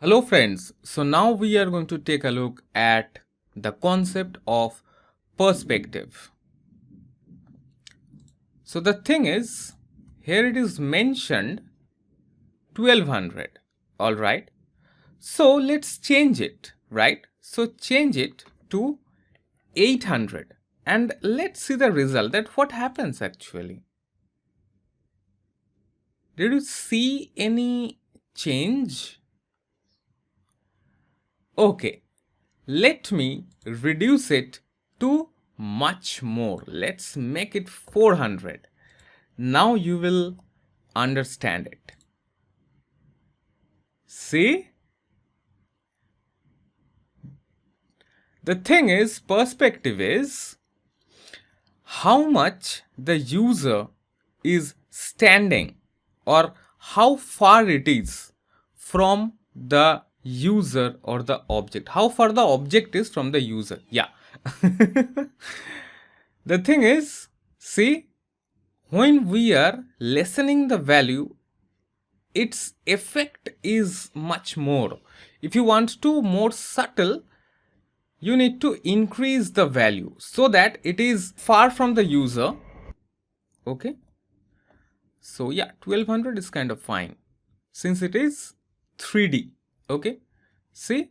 Hello friends, so now we are going to take a look at the concept of perspective. So the thing is, here it is mentioned 1200, alright. So let's change it, right? So change it to 800 and let's see the result, that what happens actually. Did you see any change? Okay, let me reduce it to much more. Let's make it 400. Now you will understand it. See? The thing is, perspective is how much the user is standing or how far it is from the user or the object, how far the object is from the user. Yeah. The thing is, see, when we are lessening the value, its effect is much more. If you want to more subtle, you need to increase the value so that it is far from the user. Okay. So yeah, 1200 is kind of fine since it is 3D. Okay. See?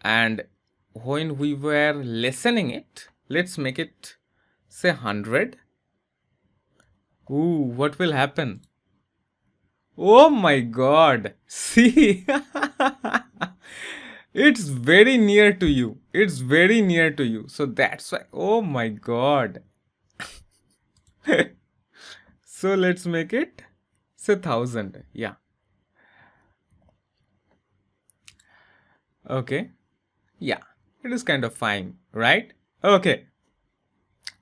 And when we were lessening it, let's make it say 100. Ooh, what will happen? Oh my god. See? It's very near to you. It's very near to you. So that's why. Oh my god. So let's make it say 1000. Yeah. Okay. Yeah. It is kind of fine, right? Okay.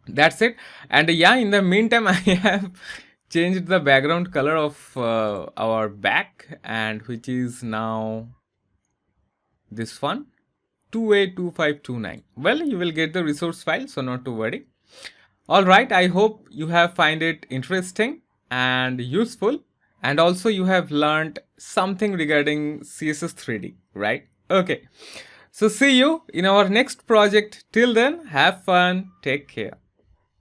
That's it. And yeah, in the meantime, I have changed the background color of our back, and which is now this one, 282529. Well, you will get the resource file, so not to worry. All right, I hope you have find it interesting and useful, and also you have learned something regarding CSS 3D, right? Okay, so see you in our next project. Till then, have fun, take care.